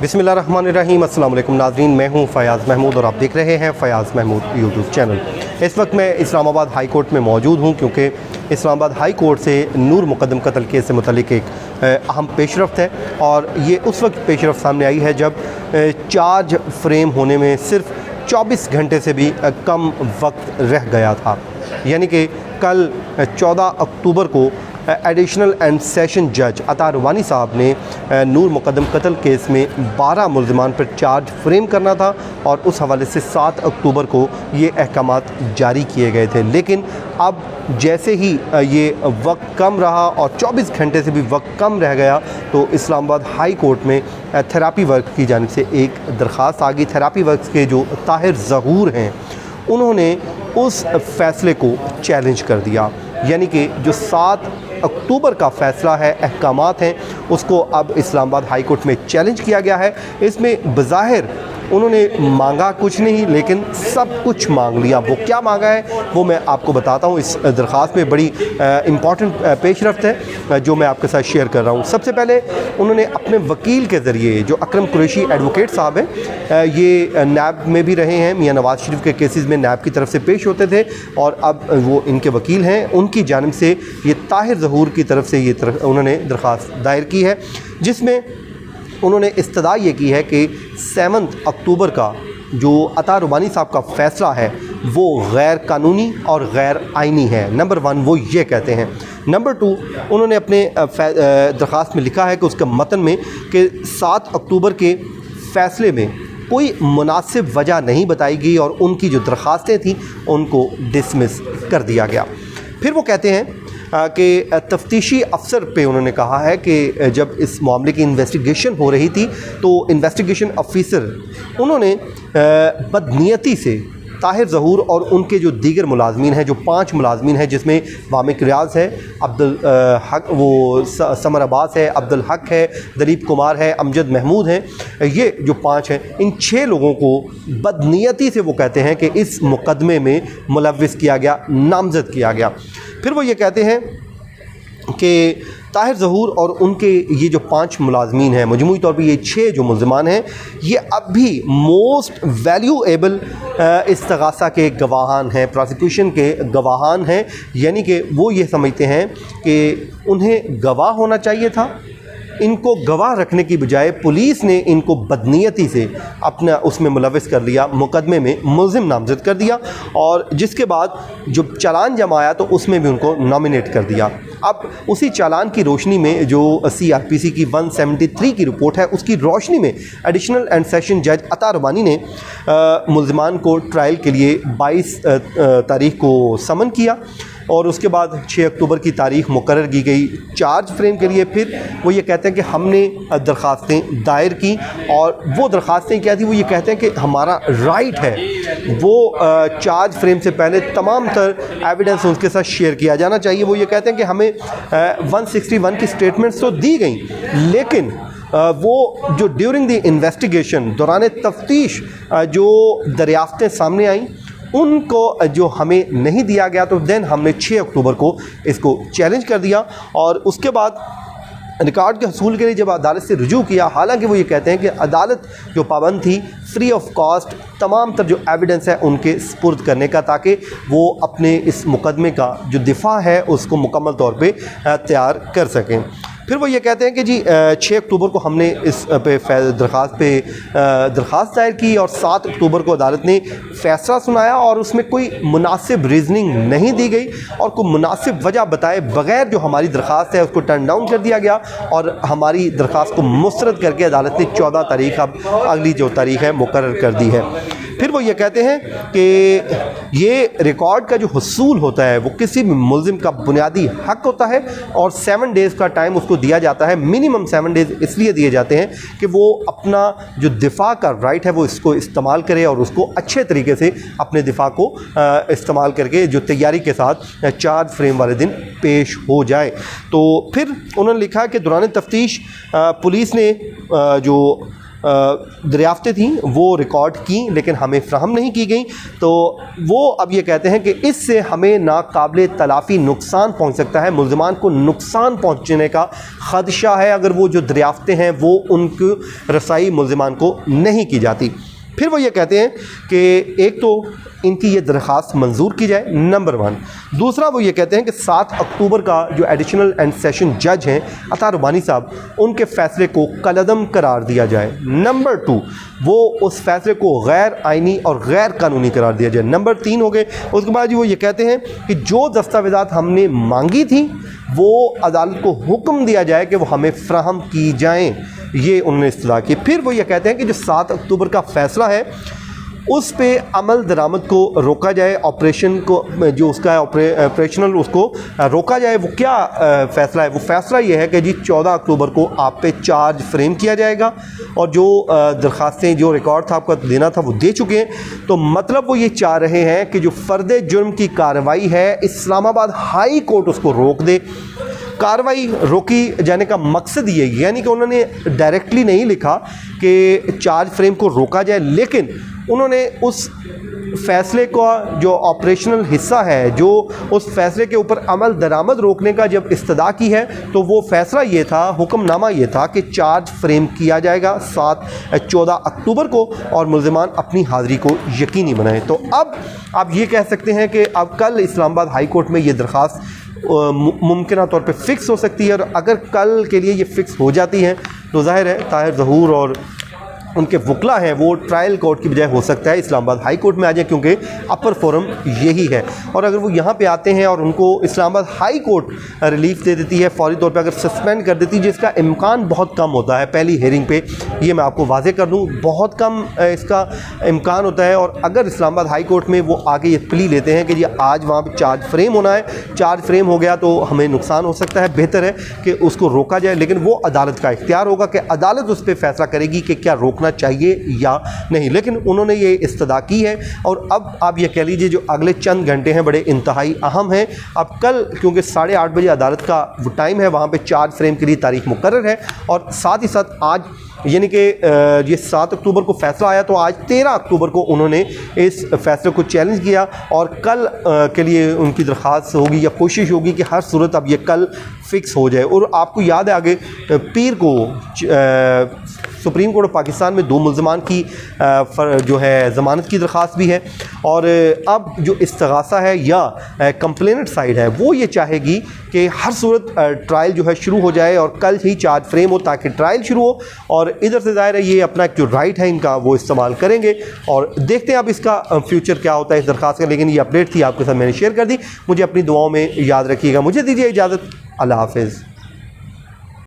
बिस्मिल्लाहिर्रहमानिर्रहीम। अस्सलाम वालेकुम नाज़रीन, मैं हूं फ़याज़ महमूद और आप देख रहे हैं फ़याज़ महमूद यूट्यूब चैनल। इस वक्त मैं इस्लामाबाद हाई कोर्ट में मौजूद हूं क्योंकि इस्लामाबाद हाई कोर्ट से नूर मुक़द्दम कत्ल केस से मुतल्लिक एक अहम पेशरफ्त है और ये उस वक्त पेशरफ्त सामने आई है जब चार्ज फ्रेम होने में सिर्फ 24 घंटे से भी कम वक्त रह गया था। यानी कि कल 14 अक्टूबर को एडिशनल एंड सेशन जज अता रुवानी साहब ने नूर मुक़द्दम कत्ल केस में 12 मुल्ज़िमान पर चार्ज फ्रेम करना था और उस हवाले से 7 अक्टूबर को ये अहकामात जारी किए गए थे। लेकिन अब जैसे ही ये वक्त कम रहा और 24 घंटे से भी वक्त कम रह गया तो इस्लामाबाद हाई कोर्ट में थेरापी वर्क की जानिब से एक दरख्वास्त आ गई। थेरापी वर्क्स के जो ताहिर ज़हूर हैं उन्होंने उस फ़ैसले को चैलेंज कर दिया। यानी कि जो 7 अक्टूबर का फ़ैसला है, अहकामात हैं, उसको अब इस्लामाबाद हाई कोर्ट में चैलेंज किया गया है। इसमें बज़ाहिर उन्होंने मांगा कुछ नहीं लेकिन सब कुछ मांग लिया। वो क्या मांगा है वो मैं आपको बताता हूँ। इस दरख्वास्त में बड़ी इम्पॉर्टेंट पेशरफ्त है जो मैं आपके साथ शेयर कर रहा हूँ। सबसे पहले उन्होंने अपने वकील के ज़रिए, जो अकरम कुरैशी एडवोकेट साहब हैं, ये नैब में भी रहे हैं, मियाँ नवाज़ शरीफ के केसेस में नैब की तरफ से पेश होते थे और अब वो इनके वकील हैं, उनकी जानिब से ये ताहिर ज़हूर की तरफ से ये उन्होंने दरख्वास्त दायर की है जिसमें उन्होंने इस्तदा ये की है कि 7 अक्टूबर का जो अता रुवानी साहब का फ़ैसला है वो गैर कानूनी और गैर आइनी है। नंबर 1 वो ये कहते हैं। नंबर 2 उन्होंने अपने दरख्वास्त में लिखा है कि उसके मतन में कि 7 अक्टूबर के फ़ैसले में कोई मुनासिब वजह नहीं बताई गई और उनकी जो दरख्वास्तें थीं उनको डिसमिस कर दिया गया। फिर वो कहते हैं कि तफ्तीशी अफसर पे उन्होंने कहा है कि जब इस मामले की इन्वेस्टिगेशन हो रही थी तो इन्वेस्टिगेशन ऑफिसर उन्होंने बदनीयती से ताहिर ज़हूर और उनके जो दीगर मुलाजमीन हैं, जो 5 मुलाजमीन हैं जिसमें वामिक रियाज़ है, अब्दुल हक, वो समर अब्बास है, अब्दुल हक है, दलीप कुमार है, अमजद महमूद हैं, ये जो 5 हैं, इन 6 लोगों को बदनीयती से वो कहते हैं कि इस मुकदमे में मुलव्विस किया गया, नामज़द किया गया। फिर वो ये कहते हैं कि ताहिर ज़हूर और उनके ये जो 5 मुलाजमीन हैं, मजमूई तौर पर ये 6 जो मुल्ज़िमान हैं, ये अब भी मोस्ट वैल्यूएबल इस्तग़ासा के गवाहान हैं, प्रोसिक्यूशन के गवाहान हैं। यानी कि वो ये समझते हैं कि उन्हें गवाह होना चाहिए था। इनको गवाह रखने की बजाय पुलिस ने इनको बदनीयती से अपना उसमें मुलव्विस कर लिया, मुकदमे में मुल्ज़िम नामज़द कर दिया और जिसके बाद जो चालान जमा आया तो उसमें भी उनको नॉमिनेट कर दिया। अब उसी चालान की रोशनी में जो CRPC की 173 की रिपोर्ट है उसकी रोशनी में एडिशनल एंड सेशन जज अता रुवानी ने मुल्ज़िमान को ट्रायल के लिए 22 तारीख को समन किया और उसके बाद 6 अक्टूबर की तारीख मुकर्रर की गई चार्ज फ्रेम के लिए। फिर वो ये कहते हैं कि हमने दरख्वास्तें दायर की और वो दरख्वास्तें क्या थी, वो ये कहते हैं कि हमारा राइट है वो चार्ज फ्रेम से पहले तमाम तर एविडेंस उसके साथ शेयर किया जाना चाहिए। वो ये कहते हैं कि हमें 161 की स्टेटमेंट्स तो दी गई लेकिन वो जो ड्यूरिंग द इन्वेस्टिगेशन, दौरान तफ्तीश जो दरियाफ्तें सामने आईं उनको जो हमें नहीं दिया गया तो देन हमने 6 अक्टूबर को इसको चैलेंज कर दिया और उसके बाद रिकॉर्ड के हसूल के लिए जब अदालत से रुजू किया, हालांकि वो ये कहते हैं कि अदालत जो पाबंद थी फ्री ऑफ कॉस्ट तमाम तर जो एविडेंस है उनके स्पुर्द करने का, ताकि वो अपने इस मुकदमे का जो दिफा है उसको मुकम्मल तौर पे तैयार कर सकें। फिर वो ये कहते हैं कि जी 6 अक्टूबर को हमने इस पे दरख्वास्त दायर की और 7 अक्टूबर को अदालत ने फ़ैसला सुनाया और उसमें कोई मुनासिब रीज़निंग नहीं दी गई और कोई मुनासिब वजह बताए बग़ैर जो हमारी दरख्वास्त है उसको टर्न डाउन कर दिया गया और हमारी दरख्वास्त को मुस्तरद करके अदालत ने 14 तारीख, अब अगली जो तारीख है, मुकर्रर कर दी है। फिर वो ये कहते हैं कि ये रिकॉर्ड का जो हसूल होता है वो किसी भी मुल्ज़िम का बुनियादी हक़ होता है और 7 डेज़ का टाइम उसको दिया जाता है। मिनिमम 7 डेज़ इसलिए दिए जाते हैं कि वो अपना जो दिफा का राइट है वो इसको इस्तेमाल करे और उसको अच्छे तरीके से अपने दिफा को इस्तेमाल करके जो तैयारी के साथ चार्ज फ्रेम वाले दिन पेश हो जाए। तो फिर उन्होंने लिखा कि दौरान तफ्तीश पुलिस ने जो दरियाफ्तें थीं वो रिकॉर्ड की लेकिन हमें फ्राहम नहीं की गई। तो वो अब ये कहते हैं कि इससे हमें नाकाबिल तलाफ़ी नुकसान पहुँच सकता है, मुल्ज़िमान को नुकसान पहुँचने का ख़दशा है अगर वो जो दरियाफ्तें हैं वो उनकी रसाई मुल्ज़िमान को नहीं की जाती। फिर वो ये कहते हैं कि एक तो इनकी ये दरख्वास्त मंजूर की जाए, नंबर 1। दूसरा वो ये कहते हैं कि 7 अक्टूबर का जो एडिशनल एंड सेशन जज हैं अता रुबानी साहब, उनके फ़ैसले को कलअदम करार दिया जाए। नंबर 2, वो उस फ़ैसले को गैर आइनी और गैर कानूनी करार दिया जाए। नंबर 3 हो गए। उसके बाद वो ये कहते हैं कि जो दस्तावेज़ात हमने मांगी थी वो अदालत को हुक्म दिया जाए कि वो हमें फ्राहम की जाएँ, ये उन्होंने इस्तदा की। फिर वो ये कहते हैं कि जो 7 अक्टूबर का फ़ैसला है उस पे अमल दरामद को रोका जाए, ऑपरेशन को जो उसका ऑपरेशनल उसको रोका जाए। वो क्या फ़ैसला है? वो फ़ैसला ये है कि जी 14 अक्टूबर को आप पे चार्ज फ्रेम किया जाएगा और जो दरख्वास्तें जो रिकॉर्ड था आपको देना था वो दे चुके हैं। तो मतलब वो ये चाह रहे हैं कि जो फ़र्द जुर्म की कार्रवाई है इस्लामाबाद हाई कोर्ट उसको रोक दे। कार्रवाई रोकी जाने का मकसद ये, यानी कि उन्होंने डायरेक्टली नहीं लिखा कि चार्ज फ्रेम को रोका जाए, लेकिन उन्होंने उस फ़ैसले का जो ऑपरेशनल हिस्सा है, जो उस फ़ैसले के ऊपर अमल दरामद रोकने का जब इस्तदा की है, तो वो फ़ैसला ये था, हुक्मनामा ये था कि चार्ज फ्रेम किया जाएगा 14 अक्टूबर को और मुल्ज़िमान अपनी हाज़िरी को यकीनी बनाएं। तो अब आप ये कह सकते हैं कि अब कल इस्लामाबाद हाई कोर्ट में ये दरख्वास्त मुमकिन तौर पे फ़िक्स हो सकती है। और अगर कल के लिए ये फ़िक्स हो जाती है तो ज़ाहिर है ताहिर ज़हूर और उनके वकला हैं वो ट्रायल कोर्ट की बजाय हो सकता है इस्लामाबाद हाई कोर्ट में आ जाए, क्योंकि अपर फोरम यही है। और अगर वो यहाँ पे आते हैं और उनको इस्लामाबाद हाई कोर्ट रिलीफ दे देती है फौरी तौर पे, अगर सस्पेंड कर देती है, जिसका इम्कान बहुत कम होता है पहली हेयरिंग पे, ये मैं आपको वाज़े कर दूँ, बहुत कम इसका इम्कान होता है। और अगर इस्लामाबाद हाई कोर्ट में वो आगे ये प्ली लेते हैं कि जी आज वहाँ पर चार्ज फ्रेम होना है, चार्ज फ्रेम हो गया तो हमें नुकसान हो सकता है, बेहतर है कि उसको रोका जाए। लेकिन वो अदालत का इख्तियार होगा कि अदालत उस पर फैसला करेगी कि क्या रोकना चाहिए या नहीं। लेकिन उन्होंने ये इस्तदा की है और अब आप ये कह लीजिए जो अगले चंद घंटे हैं बड़े इंतहाई अहम हैं। अब कल क्योंकि 8:30 बजे अदालत का वो टाइम है, वहाँ पे चार्ज फ्रेम के लिए तारीख मुकर्रर है और साथ ही साथ आज यानी कि ये 7 अक्टूबर को फ़ैसला आया तो आज 13 अक्टूबर को उन्होंने इस फ़ैसले को चैलेंज किया और कल के लिए उनकी दरख्वास्त होगी या कोशिश होगी कि हर सूरत अब ये कल फ़िक्स हो जाए। और आपको याद है आगे पीर को सुप्रीम कोर्ट ऑफ पाकिस्तान में 2 मुल्ज़मान की जो है ज़मानत की दरख्वास्त भी है। और अब जो इस्तगासा है या कंप्लेनेंट साइड है वो ये चाहेगी कि हर सूरत ट्रायल जो है शुरू हो जाए और कल ही चार्ज फ्रेम हो ताकि ट्रायल शुरू हो। और इधर से ज़ाहिर है ये अपना जो राइट है इनका वो इस्तेमाल करेंगे और देखते हैं अब इसका फ्यूचर क्या होता है इस दरख्वास्त का। लेकिन ये अपडेट थी आपके साथ मैंने शेयर कर दी। मुझे अपनी दुआओं में याद रखिएगा। मुझे दीजिए इजाज़त। अल्लाह हाफ़िज़।